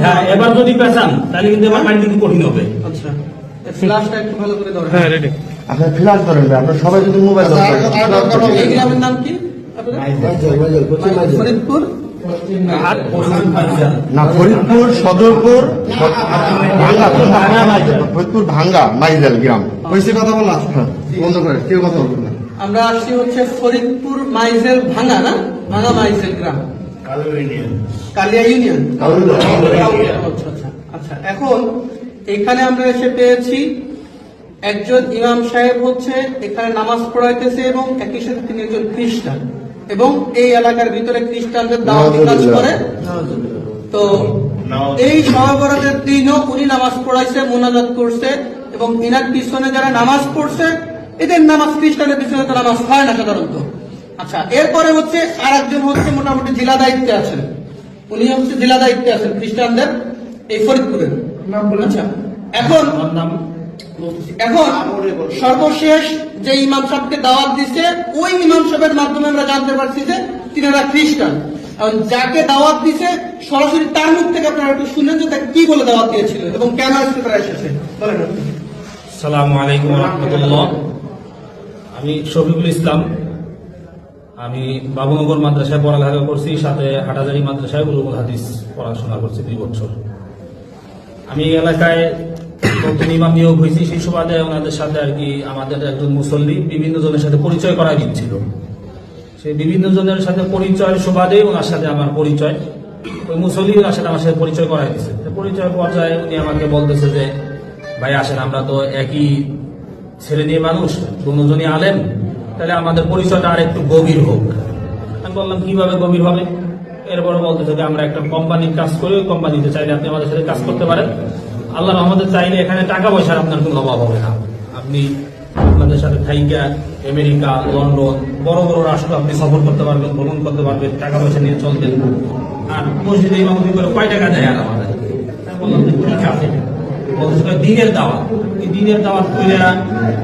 হ্যাঁ, এবার যদি পেছান তাহলে কিন্তু আমার মাইন্ড কিন্তু কঠিন হবে। আচ্ছা, ফ্ল্যাশটা একটু ভালো করে ধরেন। হ্যাঁ, রেডি। আপনার ফ্ল্যাশ ধরেন, আপনার সবাই যদি মোবাইল এই গ্রামের নাম কি ফরিদপুর? না, ফরিদপুর সদরপুর ভাঙ্গা, ফরিদপুর ভাঙ্গা মাইজেল গ্রাম। হয়েছে কথা বলা বন্ধ করে, কেউ কথা বলবেন না। আমরা আসছি হচ্ছে ফরিদপুর মাইজেল ভাঙ্গা, না ভাঙ্গা মাইজেল গ্রাম, কালিয়া ইউনিয়ন। আচ্ছা, এখন এখানে আমরা এসে পেয়েছি একজন ইমাম সাহেব হচ্ছে এখানে নামাজ পড়াইতেছে এবং একই সাথে তিনি একজন খ্রিস্টান এবং এই এলাকার ভিতরে খ্রিস্টানদের দাওয়াতি কাজ করে। তো এই সহবরাতের দিনও উনি নামাজ পড়াইছে, মোনাজাত করছে এবং ইনার পিছনে যারা নামাজ পড়ছে এদের নামাজ, খ্রিস্টানের পিছনে তো নামাজ হয় না সাধারণত। আচ্ছা, এরপরে হচ্ছে আর একজন হচ্ছে মোটামুটি জেলা দায়িত্বে আছেন, উনি হচ্ছে জেলা দায়িত্বে আছেন খ্রিস্টানদের এই ফরিদপুরের। আচ্ছা, এখন সর্বশেষ যে ইমাম সাহেবকে দাওয়াত দিচ্ছে ওই ইমাম সাহেবের মাধ্যমে আমরা জানতে পারছি যে তিনারা খ্রিস্টান। যাকে দাওয়াত দিছে সরাসরি তার মুখ থেকে আপনারা একটু শুনেন যে তাকে কি বলে দাওয়াত দিয়েছিল এবং কেন আজকে তারা এসেছে, বলেন। আসসালামু আলাইকুম ওয়া রাহমাতুল্লাহ। আমি শফিকুল ইসলাম। আমি বাবুনগর মাদ্রাসায় পড়ালেখা করছি, সাথে হাটাজারি মাদ্রাসায় উলুমুল হাদিস পড়াশোনা করছি 2 বছর। আমি এই এলাকায় নতুন ইমাম নিয়োগ হয়েছি, সেই সুবাদে ওনাদের সাথে আর কি আমাদের একজন মুসল্লি বিভিন্ন জনের সাথে পরিচয় করা দিচ্ছিল। সেই বিভিন্ন জনের সাথে পরিচয়ের সুবাদে ওনার সাথে আমার পরিচয়, ওই মুসল্লি ওনার সাথে আমার সাথে পরিচয় করাই দিচ্ছে। পরিচয় পর্যায়ে উনি আমাকে বলতেছে যে ভাই আসেন, আমরা তো একই ছেলে নিয়ে মানুষ, দুজনই আলেম, তাহলে আমাদের পরিচয়টা আর একটু গভীর হোক। আমি বললাম কিভাবে গভীর হবে? এরপরে বলতেছে যে আমরা একটা কোম্পানির কাজ করি, ওই কোম্পানিতে চাইলে আপনি আমাদের সাথে কাজ করতে পারেন। আল্লাহ রহমতের চাইলে এখানে টাকা পয়সার আপনার কোনো অভাব হবে না। আপনি আপনাদের সাথে থাইকা আমেরিকা, লন্ডন, বড় বড় রাষ্ট্র আপনি সফর করতে পারবেন, ভ্রমণ করতে পারবেন, টাকা পয়সা নিয়ে চলবেন। আর মসজিদে ইমামতি করে কয় টাকা দেয় আর আমাদের? বললাম যে ঠিক আছে, বলতে দিনের দাওয়াত, এই দিনের দাওয়াত করে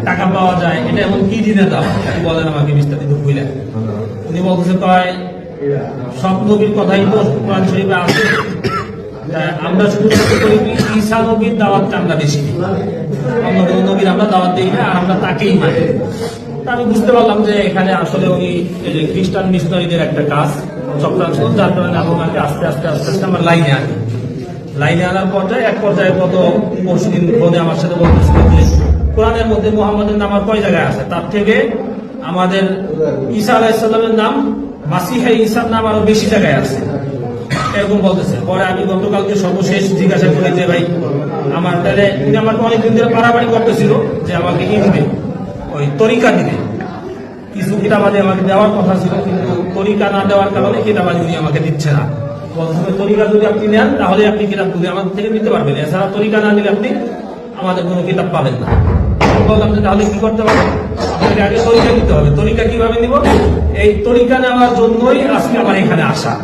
টাকা পাওয়া যায়, এটা এমন কি দিনের দাওয়াত বলেন আমাকে বিস্তারিত বুঝলেন। উনি বলতেছে কয় সব নবীর কথাই তো কোরআন শরীফে আছে, আমরা শুধু করি ঈসা নবীর দাওয়াতটা আমরা বেশি দিই, অন্য কোনো নবীর আমরা দাওয়াত দিই না, আর আমরা তাকেই মানি। আমি বুঝতে পারলাম যে এখানে আসলে উনি খ্রিস্টান মিশনারিদের একটা কাজ চক্রান্ত, যার কারণে আমাকে আস্তে আস্তে আস্তে আস্তে আমার লাইনে আনার পর্যায়ে এক পর্যায়ে গত পরশুদিন ফোনে আমার সাথে বলতেছিল যে কোরআনের মধ্যে মুহাম্মদের নাম আর কয় জায়গায় আছে, তার থেকে আমাদের ঈসা আলাইহিস সালামের নাম, মাসিহা ঈসার নাম আরো বেশি জায়গায় আছে, এরকম বলতেছে। পরে আমি গতকালকে সর্বশেষ জিজ্ঞাসা করি যে ভাই আমার তাহলে উনি আমাকে অনেকদিন ধরে বাড়াবাড়ি করতেছিল যে আমাকে কি দিবে, ওই তরিকা দিবে, কিছু কিতাবাদি আমাকে দেওয়ার কথা ছিল, কিন্তু তরিকা না দেওয়ার কারণে কিতাবাদি উনি আমাকে দিচ্ছে না। বলতেছে তরিকা যদি আপনি নেন তাহলে আপনি কিতাবগুলি আমাদের থেকে নিতে পারবেন, এছাড়া তরিকা না নিলে আপনি আমাদের কোনো কিতাব পাবেন না। বললাম যে তাহলে কি করতে হবে? আপনাকে আগে তরিকা নিতে হবে। তরিকা কিভাবে নিব? এই তরিকা নেওয়ার জন্যই আজকে আমার এখানে আসা।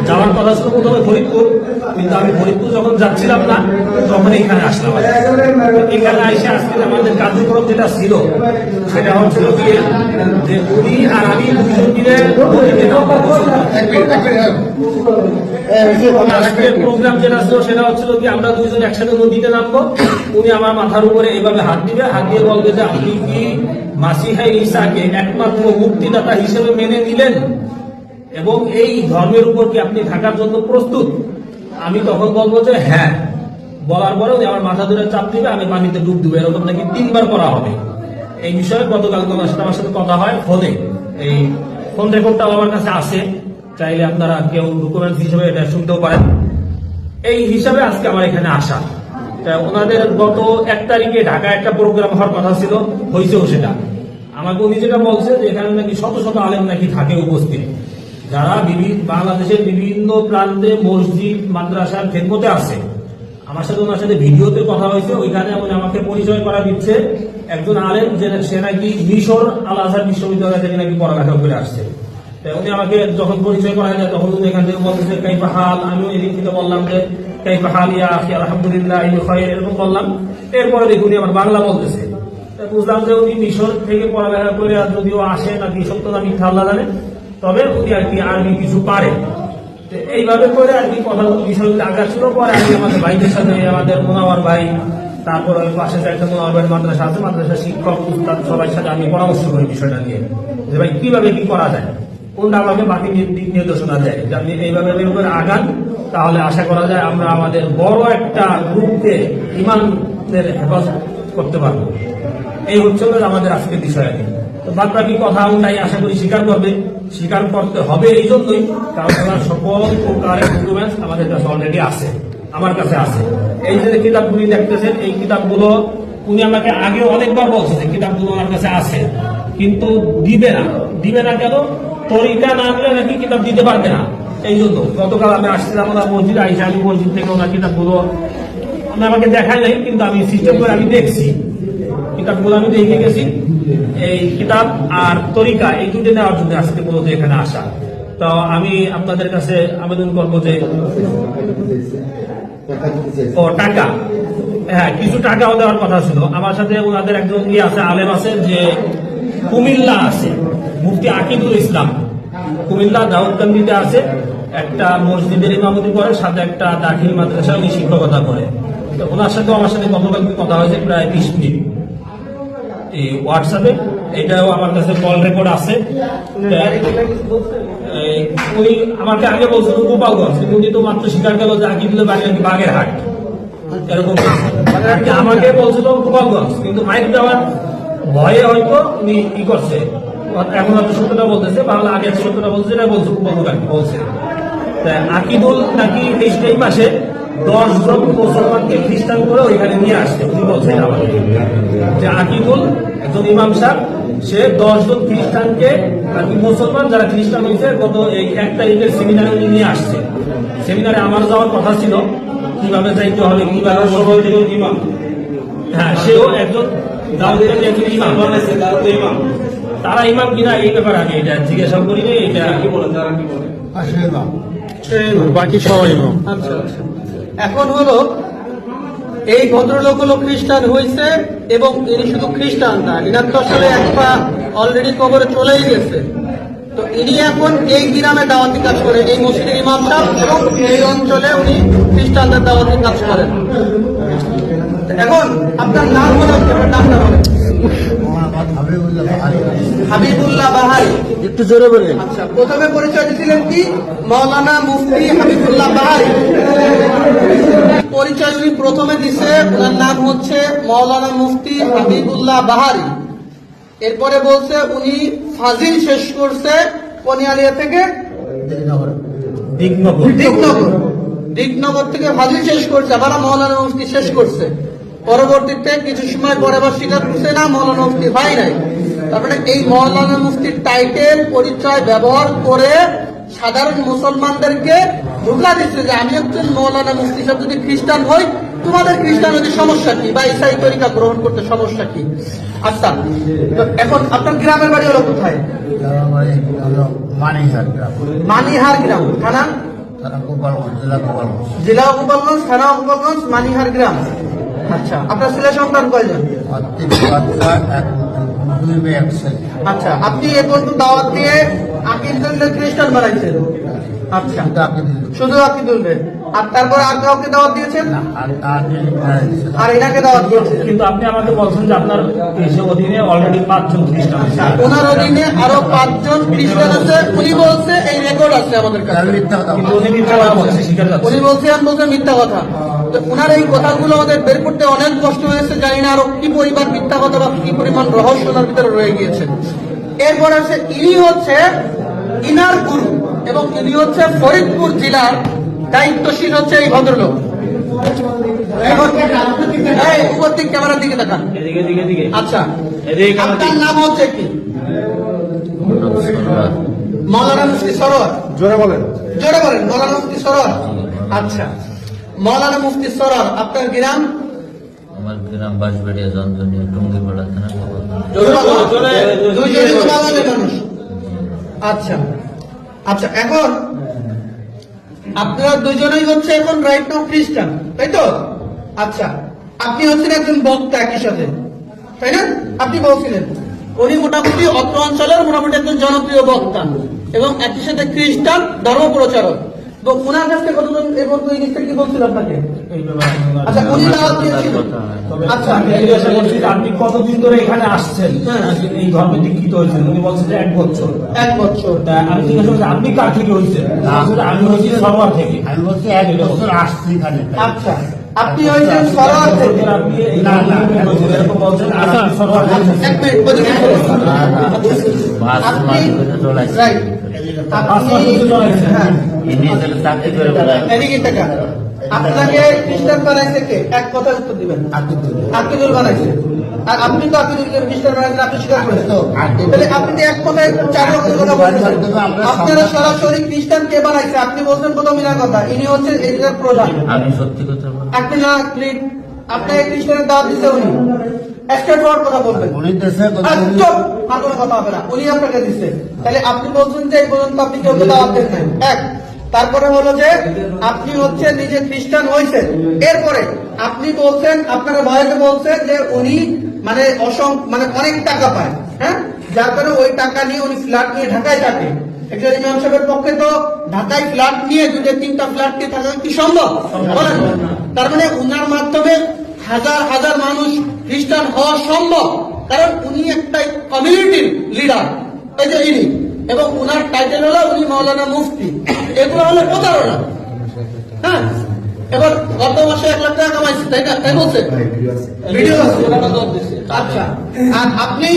যাওয়ার কথা ছিল প্রথমে ফরিদপুর, কিন্তু আমি ফরিদপুর যখন যাচ্ছিলাম না তখন এখানে আসলাম। এখানে এসে আজকে আমাদের কার্যক্রম যেটা ছিল সেটা হচ্ছিল যে উনি আর আমি দুজন মিলে প্রোগ্রাম যেটা ছিল সেটা হচ্ছিল কি আমরা দুইজন একসাথে নদীতে নামবো, উনি আমার মাথার উপরে এইভাবে হাত দিবে, হাত দিয়ে বলবে যে আপনি কি মাসিহা ঈসাকে একমাত্র মুক্তিদাতা হিসেবে মেনে নিলেন এবং এই ধর্মের উপর কি আপনি থাকার জন্য প্রস্তুত? আমি তখন বলবো যে হ্যাঁ। বলার পরে উনি আমার মাথা ধরে চাপ দিবে, আমি পানিতে ডুব দেবো, এরকম নাকি 3 বার করা হবে। এই বিষয়ে গতকাল আমার সাথে কথা হয় ফোনে, এই ফোন রেকর্ডটা আমার কাছে আছে, চাইলে আপনারা কেউ ডকুমেন্টস হিসেবে এটা শুনতেও পারেন। এই হিসাবে আজকে আমার এখানে আসা। ওনাদের গত 1 তারিখে ঢাকা একটা প্রোগ্রাম হওয়ার কথা ছিল, হয়েছেও সেটা। আমাকে উনি যেটা বলছে যে এখানে নাকি শত শত আলেম নাকি থাকে উপস্থিত, যারা বাংলাদেশের বিভিন্ন প্রান্তে মসজিদ মাদ্রাসার খেদমতে আছে। আমার সাথে ওনার সাথে ভিডিওতে কথা হয়েছে, ওইখানে আমাকে পরিচয় করা দিচ্ছে একজন আলেম যে সে নাকি মিশর আল আজহার বিশ্ববিদ্যালয় থেকে নাকি পড়ালেখা করে আসছে। উনি আমাকে যখন পরিচয় করা যায় তখন উনি এখান থেকে বলতেছে কাইফা হাল, আমিও এদিক থেকে বললাম যে কাইফা হাল ইয়া আখি আলহামদুলিল্লাহ এরকম বললাম। এরপরে দেখুন আমার বাংলা বলতেছে, বুঝলাম যে উনি মিশর থেকে পড়ালেখা করে যদিও আসে নাকি সত্য না মিথ্যা আল্লাহ জানে, তবে উনি আর কি আরবি কিছু পারে। তো এইভাবে করে আর কি কথা বিষয়গুলো আগাচ্ছিল। পরে আমি আমাদের ভাইদের সাথে, আমাদের মোনাওয়ার ভাই, তারপর ওই পাশে যে একটা মোনাওয়ার ভাইয়ের মাদ্রাসা আছে, মাদ্রাসার শিক্ষক উস্তাদ সবার সাথে আমি পরামর্শ করি বিষয়টা নিয়ে, যে ভাই কিভাবে কি করা যায়, কোনটা আমাকে বাকি দিক নির্দেশনা দেয় যে আপনি এইভাবে করে আগান, তাহলে আশা করা যায় আমরা আমাদের বড় একটা গ্রুপকে ইমানদের হেফাজত করতে পারবো। এই হচ্ছে আমাদের আজকের বিষয় আর কি। তো বাদ বাকি কথা তাই আশা করি স্বীকার করতে হবে এই জন্যই, কারণ ওনার সকল প্রকারের ডকুমেন্টস আমাদের কাছে অলরেডি আছে, আমার কাছে আছে। এই যে কিতাবগুলি দেখতেছেন, এই কিতাবগুলো উনি আমাকে আগে অনেকবার বলছে যে কিতাবগুলো আমার কাছে আছে, কিন্তু দিবে না কেন? তরিকা না হলে নাকি কিতাব দিতে পারবে না। এই জন্য গতকাল আমি আসছিলাম ওনার মসজিদ, আইসা আমি মসজিদ থেকে ওনার কিতাবগুলো আমাকে দেখায় নাই, কিন্তু আমি সিস্টেম করে আমি দেখছি কিতাবগুলো, আমি দেখে গেছি। এই কিতাব আর তরিকা এই দুটো নেওয়ার জন্য আজকে মূলত এখানে আসা। তো আমি আপনাদের কাছে আবেদন করবো যে টাকা, হ্যাঁ কিছু টাকাও দেওয়ার কথা ছিল। আমার সাথে ওনাদের একজন আছে, আলেম আছে, যে কুমিল্লা আছে, মুফতি আকিদুল ইসলাম, কুমিল্লা দাউদকান্দিতে আছে, একটা মসজিদের ইমামতি করে, সাথে একটা দাখিল মাদ্রাসা উনি শিক্ষকতা করে। তো ওনার সাথে আমার সাথে গতকালকে কথা হয়েছে প্রায় 20 মিনিট এই হোয়াটসঅ্যাপে, এটাও আমার কাছে কল রেকর্ড আছে। ওই আমাকে আগে বলছিল গোপালগঞ্জ, কিন্তু উনি তো মাত্র স্বীকার গেল যে আকিদুলের বাড়ি নাকি বাগেরহাট, এরকম আমাকে বলছিল গোপালগঞ্জ, কিন্তু মাইক দেওয়ার ভয়ে হয়তো উনি কি করছে, এখন হয়তো সত্যটা বলতেছে, বাংলা আগে সত্যটা বলছে, এটা বলছে বলছে আকিদুল নাকি এই মাসে 10 জন মুসলমানকে খ্রিস্টান করে ওইখানে নিয়ে আসছে। উনি বলছেন আমাকে যে আকিদুল একজন ইমাম সাহেব, সে 10 জন খ্রিস্টানকে আর কি মুসলমান যারা খ্রিস্টান হয়েছে গত এই 1 তারিখের সেমিনারে উনি নিয়ে আসছে। সেমিনারে আমার যাওয়ার কথা ছিল, কিভাবে যাইতে হবে, কিভাবে সবাই ইমাম, হ্যাঁ সেও একজন দাউদের একজন ইমাম, তারা ইমাম কিনা এই ব্যাপারে আমি এটা জিজ্ঞাসা করিনি, এটা কি বলেন, তারা কি বলে বাকি সবাই ইমাম। আচ্ছা আচ্ছা, এখন হলো এই ভদ্রলোক হলো খ্রিস্টান হয়েছে, এবং ইনি শুধু খ্রিস্টান না, ইনার তো আসলে একটা অলরেডি কবরে চলেই গেছে। তো ইনি এখন এই গ্রামে দাওয়াতি কাজ করে, এই মসজিদের ইমাম সাহেব, এবং এই অঞ্চলে উনি খ্রিস্টানদের দাওয়াতি কাজ করেন। এখন আপনার নাম হলো, আপনার নামটা বলেন। হাবিবুল্লাহ বাহারি, একটু জোরে বলেন। আচ্ছা, প্রথমে পরিচয় দিয়েছিলেন কি? মাওলানা মুফতি হাবিবুল্লাহ বাহারি। পরিচয় উনি প্রথমে দিছে, ওনার নাম হচ্ছে মাওলানা মুফতি হাবিবুল্লাহ বাহারি। এরপরে বলছে উনি ফাজিল শেষ করছে কনিয়ালিয়া থেকে দিগনগর থেকে ফাজিল শেষ করছে, আবার মাওলানা মুফতি শেষ করছে। পরবর্তীতে কিছু সময় পরে আবার স্বীকার করছে না মাওলানা মুফতি হয় নাই। তারপরে এই মাওলানা মুফতির টাইটেল পরিচয় ব্যবহার করে সাধারণ মুসলমানদেরকে ধোঁকা দিচ্ছে যে আমি একজন মাওলানা মুফতি সাহেব যদি খ্রিস্টান হই, তোমাদের খ্রিস্টান হতে সমস্যা কি, বা ইসাই তরিকা গ্রহণ করতে সমস্যা কি? আচ্ছা, এখন আপনার গ্রামের বাড়ি হলো কোথায়? মানিহার গ্রাম, থানা জেলা গোপালগঞ্জ, থানা গোপালগঞ্জ, মানিহার গ্রাম। আচ্ছা, আপনার ছেলে সন্তান কয়জন? আচ্ছা, আপনি এ পর্যন্ত দাওয়াত দিয়ে আকিদুল্লাহ খ্রিস্টান বানাইছেন? আচ্ছা, শুধু আকিদুল্লাহ, আর তারপর আর কাউকে দাওয়াত দিয়েছেন? আর এনাকে দাওয়াত দিয়েছেন? কিন্তু আপনি আমাকে বলছেন যে আপনার অধীনে অলরেডি 5 জন খ্রিস্টান আছে। ওনার অধীনে আরো 5 জন খ্রিস্টান আছে, উনি বলছে, এই রেকর্ড আছে আমাদের কাছে। কিন্তু উনি মিথ্যা কথা বলছে, স্বীকার করছে। উনি বলছে মিথ্যা কথা। তো ওনার এই কথাগুলো আমাদের বের করতে অনেক কষ্ট হয়েছে, জানি না আরো কি পরিমাণ মিথ্যা কথা বা কি পরিমাণ রহস্য ওনার ভিতরে রয়ে গিয়েছে। এরপর আছে ইনি হচ্ছে ইনার গুরু, এবং ইনি হচ্ছে ফরিদপুর জেলার দায়িত্বশীল হচ্ছে এই ভদ্রলোক। এখন এই উপর দিক ক্যামেরার দিকে তাকান। আচ্ছা, আপনার নাম হচ্ছে কি? মাওলানা মুফতি সরোয়ার। জোরে বলেন। জোরে বলেন, মাওলানা মুফতি সরোয়ার। আচ্ছা, মাওলানা মুফতি সরোয়ার, আপনার গ্রাম? আমার গ্রাম বাঁশবাড়িয়া, জঞ্জনিয়া, টঙ্গিপাড়া থানা। দুইজনই তো বাঙালি মানুষ। আচ্ছা আচ্ছা, এখন আপনারা দুজনেই হচ্ছে এখন রাইট নাও খ্রিস্টান, তাই তো? আচ্ছা, আপনি হচ্ছেন একজন বক্তা একই সাথে, তাই না? আপনি বলছিলেন উনি মোটামুটি অত্র অঞ্চলের মোটামুটি একজন জনপ্রিয় বক্তা এবং একই সাথে খ্রিস্টান ধর্ম প্রচারক। তো ওনার কাছ থেকে কতজন এবার তো এই জিনিসটা কি বলছিল আপনাকে? এই ব্যাপারে আচ্ছা, উনি দাওয়াত দিয়েছিল। তবে আচ্ছা, আমি জিজ্ঞাসা করছি যে আপনি কতদিন ধরে এখানে আসছেন, হ্যাঁ। এই ধর্মে দীক্ষিত হয়েছেন? উনি বলছেন যে 1 বছর। 1 বছর। তা আমি জিজ্ঞাসা করছি আপনি কার থেকে হয়েছেন? আসলে আমি হয়েছি সরোয়ার থেকে। আমি বলছি 1 বছর আসছি এখানে। আচ্ছা, আপনি হয়েছেন সরোয়ার থেকে। আপনি এই হয়েছেন, এরকম বলছেন, আর আপনি সরোয়ার থেকে। এক মিনিট, ওদিকে চলে যান। বাস আপনি মাঝখানে চলে আসছে। রাইট, আপনি হ্যাঁ, ইনি তাহলে চাকরি করে বেড়ায়। এদিকে টাকা আপনাকে খ্রিস্টান বানাইছে কে? এক কথা উত্তর দিবেন। আকিদুল বানাইছে। আর আপনি তো আকিদুলকে খ্রিস্টান বানাইছেন, আপনি স্বীকার করেন। তাহলে আপনি তো এক কথায় 4 রকমের কথা বলছেন। আপনারা সরাসরি খ্রিস্টান কে বানাইছে? আপনি বলছেন প্রথম ইনার কথা, ইনি হচ্ছে এটার প্রধান। আমি সত্যি কথা বলি। আপনি না ক্লিন, আপনাকে খ্রিস্টানের দাওয়াত দিছে উনি। স্ট্রেট ফরওয়ার্ড কথা বলবেন। উনি দেশে আর চুপ, আর কোনো কথা হবে না, উনি আপনাকে দিচ্ছে। তাহলে আপনি বলছেন যে এই পর্যন্ত আপনি কেউ দাওয়াত দেন নাই। এক, তারপরে হলো যে আপনি হচ্ছে নিজে খ্রিস্টান হয়েছেন, এরপরে আপনি বলছেন আপনার ভাইকে বলছেন যে উনি মানে মানে অনেক টাকা পায়, হ্যাঁ, যার কারণে ওই টাকা নিয়ে উনি ফ্ল্যাট নিয়ে ঢাকায় থাকে। একজন ইমাম সাহেবের পক্ষে তো ঢাকায় ফ্ল্যাট নিয়ে 2-3টা ফ্ল্যাট নিয়ে থাকা কি সম্ভব? বলেন। তার মানে উনার মাধ্যমে হাজার হাজার মানুষ খ্রিস্টান হওয়া সম্ভব, কারণ উনি একটা কমিউনিটির লিডার, এই যে ইনি, এবং উনার টাইটেল হলো উনি মাওলানা মুফতি। এগুলো হলো প্রতারণা। হ্যাঁ, এবার গত মাসে 1 লাখ টাকা কামাইছে, তাই না? তাই বলছে, ভিডিও আছে। আচ্ছা, আর আপনি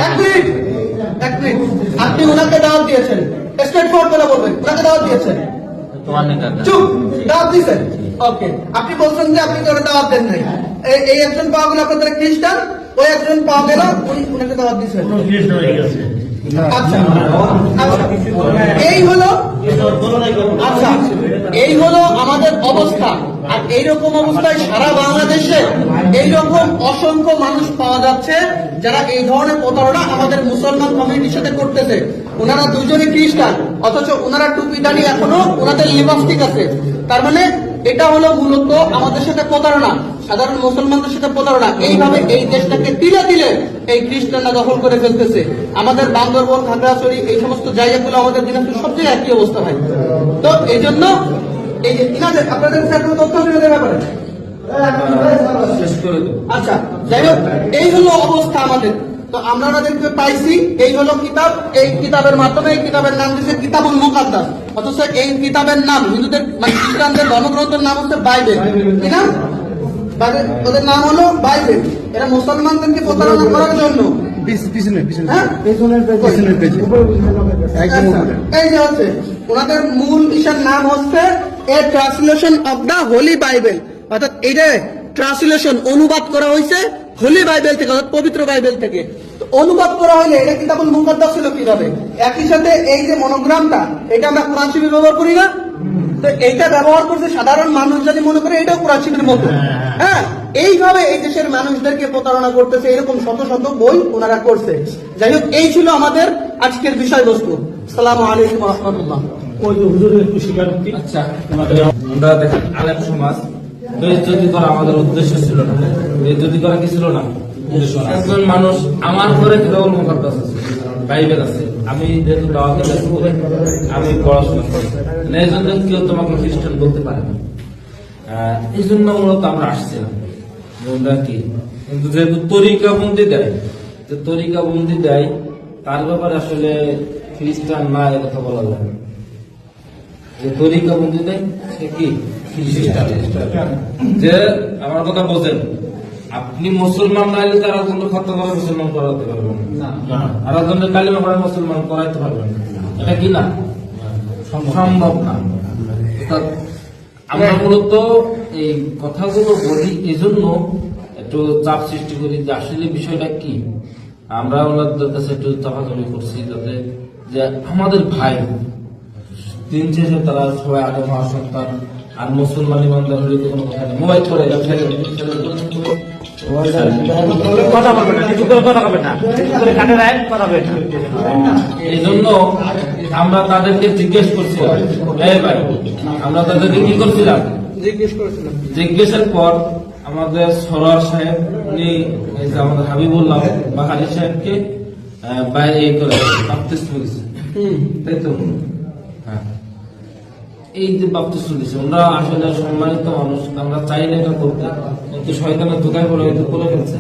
এক মিনিট, আপনি ওনাকে দাওয়াত দিয়েছেন, স্ট্রেট ফরওয়ার্ড করে বলবেন, ওনাকে দাওয়াত দিয়েছেন। তোমার নিকা চুপ, দাওয়াত দিয়েছেন। ওকে, আপনি বলছেন যে আপনি তোর দাওয়াত দেন নাই। এই একজন পাওয়া গেল আপনাদের খ্রিস্টান, ওই একজন পাওয়া গেল উনি ওনাকে দাওয়াত দিয়েছেন। আচ্ছা, এই হলো, আচ্ছা, এই হলো আমাদের অবস্থা। আর এইরকম অবস্থায় সারা বাংলাদেশে এইরকম অসংখ্য মানুষ পাওয়া যাচ্ছে যারা এই ধরনের প্রতারণা আমাদের মুসলমান কমিউনিটির সাথে করতেছে। ওনারা দুজনে খ্রিস্টান, অথচ ওনারা টুপি দাঁড়িয়ে এখনো ওনাদের লিপস্টিক আছে। তার মানে এটা হলো মূলত আমাদের সাথে প্রতারণা, সাধারণ মুসলমানদের সাথে প্রতারণা। এইভাবে এই দেশটাকে তিলে তিলে এই খ্রিস্টানরা দখল করে ফেলতেছে। আমাদের বান্দরবন, খাগড়াছড়ি, এই সমস্ত জায়গাগুলো আমাদের দিনাজপুর সব জায়গায় একই অবস্থা হয়। তো এই জন্য এই যে ইনাদের আপনাদের কাছে কোনো তথ্য আছে এদের ব্যাপারে? আচ্ছা, যাই হোক, এই হলো অবস্থা আমাদের। তো আমরা ওনাদেরকে পাইছি, এই হলো কিতাব, এই কিতাবের মাধ্যমে, এই কিতাবের নাম দিয়েছে কিতাবুল মুকাদ্দাস, অথচ এই কিতাবের নাম হিন্দুদের মানে খ্রিস্টানদের ধর্মগ্রন্থের নাম হচ্ছে বাইবেল। কি নাম? ওদের নাম হলো বাইবেল। এরা মুসলমানদেরকে প্রতারণা করার জন্য হ্যাঁ? এই যে হচ্ছে ওনাদের মূল ইসার নাম হচ্ছে a translation of the Holy Bible, অর্থাৎ এটা ট্রান্সলেশন অনুবাদ করা হয়েছে হোলি বাইবেল থেকে, অর্থাৎ পবিত্র বাইবেল থেকে। তো অনুবাদ করা হইলে এটা কিতাবুল মুকাদ্দাস ছিল কিভাবে? একই সাথে এই যে মনোগ্রামটা, এটা আমরা কোরআন শরীফে ব্যবহার করি না? তো এইটা ব্যবহার করছে সাধারণ মানুষ, যদি মনে করে এটাও কোরআন শরীফের মতো। হ্যাঁ, এইভাবে এই দেশের মানুষদেরকে প্রতারণা করতেছে, এরকম শত শত বই ওনারা করছে। যাই হোক, এই ছিল আমাদের আজকের বিষয়বস্তু। আসসালামু আলাইকুম ওয়া রাহমাতুল্লাহ। ওই যে হুজুরের একটু স্বীকারোক্তি। আচ্ছা, আমরা দেখেন আলেম সমাজ বেইজ্জতি করা আমাদের উদ্দেশ্য ছিল না। বেইজ্জতি করা কি ছিল না? একজন মানুষ আমার ঘরে কিতাবুল মুকাদ্দাস আছে, বাইবেল আছে, আমি যেহেতু দাওয়াতে ব্যস্ত, আমি পড়াশোনা করি, এই জন্য কেউ তোমাকে খ্রিস্টান বলতে পারে না। এই জন্য মূলত আমরা আসছিলাম কি, কিন্তু যেহেতু তরিকাবন্দি দেয়, যে তরিকাবন্দি দেয় তার ব্যাপারে আসলে খ্রিস্টান না এ কথা বলা যায় না। যে তরিকাবন্দি দেয় সে কি খ্রিস্টান। যে আমার কথা বোঝেন, আপনি মুসলমান নাইলে তারা কিন্তু খতম করে মুসলমান করাতে পারবেন না, আর একজনের কালিমা পড়ে মুসলমান করাইতে পারবেন না, এটা কি না? সম্ভব না। আমরা মূলত এই কথাগুলো বলি এজন্য একটু চাপ সৃষ্টি করি যে আসলে বিষয়টা কি। আমরা ওনাদের কাছে একটু চাপাচাপি করছি যাতে যে আমাদের ভাই দিন শেষে তারা সবাই আগে মহাসন্তান, আর মুসলমান ইমানদার হলে তো কোনো কথা নেই। মোবাইল করে কথা বলবে না, কিছু করে কথা বলবে না, কিছু করে কানে রায় কথা বলবে না। এই জন্য আমরা তাদেরকে জিজ্ঞেস করছিলাম, এই ভাই, আমরা তাদেরকে কি করছিলাম জিজ্ঞেসের পর আমাদের সরোয়ার সাহেব উনি এই যে আমাদের হাবিবুল্লাহ বা হালি সাহেবকে বাইরে করে বাপ্তিস্ম দিয়েছে, তাই তো? হ্যাঁ, এই যে বাপ্তিস্ম দিচ্ছে, আমরা আসলে সম্মানিত মানুষ, আমরা চাই না এটা করতে, কিন্তু শয়তানের দোকায় পড়ে হয়তো করে ফেলছে।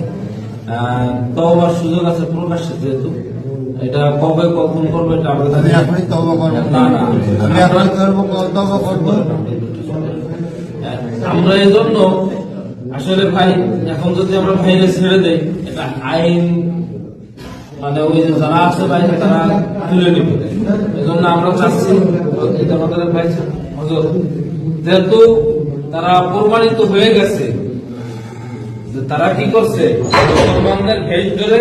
তওবার সুযোগ আছে প্রকাশ্যে, যেহেতু এটা কবে কখন করবে এটা আমরা জানি না। এখনই তওবা করবো। না না, আমি এখনই তওবা করবো। আমরা এই জন্য আসলে ভাই, এখন যদি আমরা ভাইরে ছেড়ে দেই, এটা আইন মানে ওই যে যারা আছে বাইরে তারা তুলে নেবে। এই জন্য আমরা চাচ্ছি এটা আমাদের ভাই হুজুর, যেহেতু তারা প্রমাণিত হয়ে গেছে যে তারা কি করছে, মুসলমানদের ভেজ ধরে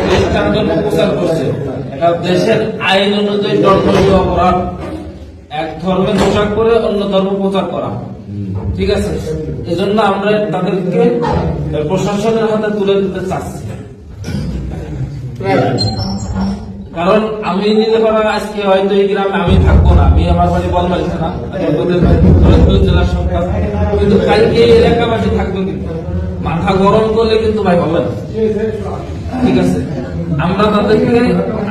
খ্রিস্টানদের প্রচার করছে। এটা দেশের আইন অনুযায়ী দণ্ডনীয় অপরাধ, এক ধর্মের পোশাক করে অন্য ধর্ম প্রচার করা, ঠিক আছে? এই জন্য আমরা তাদেরকে প্রশাসনের হাতে তুলে দিতে চাচ্ছি। কারণ আমি নিজে করা আজকে হয়তো এই গ্রামে আমি থাকবো না, আমি আমার বাড়ি বলমারি থানা ফরিদপুর জেলার সরকার, কিন্তু কালকে এই এলাকাবাসী থাকবে, কিন্তু মাথা গরম করলে কিন্তু ভাই হবে না, ঠিক আছে? আমরা তাদেরকে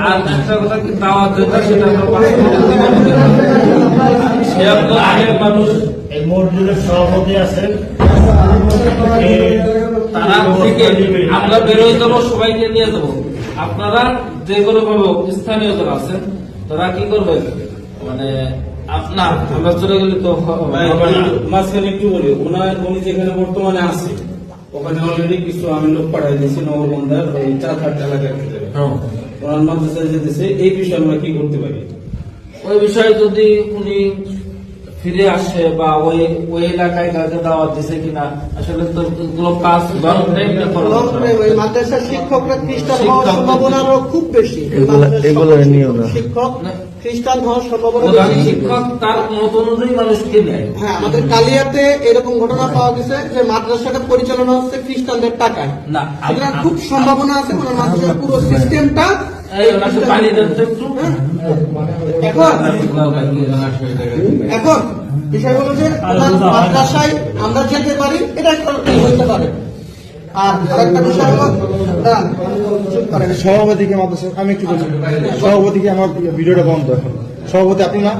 আর একটা কথা কি দাওয়াত যেটা সেটা আমরা বাস্তবায়িত করতে হবে। সে আপনার মানুষ এই মসজিদের সভাপতি আছেন, তারা থেকে আমরা বেরোয় যাবো, সবাইকে নিয়ে যাবো। আপনারা যে কোনো ভাবে স্থানীয় যারা আছেন তারা কি করবেন, মানে আপনার আমরা চলে গেলে তো মাঝখানে একটু বলি, উনি যেখানে বর্তমানে আছে ওখানে অলরেডি কিছু আমি লোক পাঠাই দিয়েছি নগরবন্ধার ওই 4-5 এলাকায় ওনার মাদ্রাসায় যেতেছে। এই বিষয়ে আমরা কি করতে পারি? ওই বিষয়ে যদি উনি ফিরে আসে বা ওই ওই এলাকায় কাজে দাওয়াত দিছে কিনা, আসলে তো এগুলো কাজ লং টাইমে করা লং দরকার। টাইম, এই মাদ্রাসার শিক্ষকরা খ্রিস্টান হওয়ার সম্ভাবনা আরো খুব বেশি। এগুলো নিও না। শিক্ষক খ্রিস্টান হওয়ার সম্ভাবনা প্রধান বেশি। শিক্ষক তার মত অনুযায়ী মানুষকে নেয়। হ্যাঁ, আমাদের কালিয়াতে এরকম ঘটনা পাওয়া গেছে যে মাদ্রাসাটা পরিচালনা হচ্ছে খ্রিস্টানদের টাকায়। না, সুতরাং খুব সম্ভাবনা আছে কোন মাদ্রাসার পুরো সিস্টেমটা এই ওনাকে পানি দেন তো একটু। এখন এখন বিষয় হলো যে মাদ্রাসায় আমরা যেতে পারি, এটা একটা হইতে পারে। আর আরেকটা বিষয় হলো চুপ করেন। সভাপতিকে মাদ্রাসা আমি একটু বলছি, সভাপতিকে আমার ভিডিওটা বন্ধ এখন। সভাপতি আপনি না?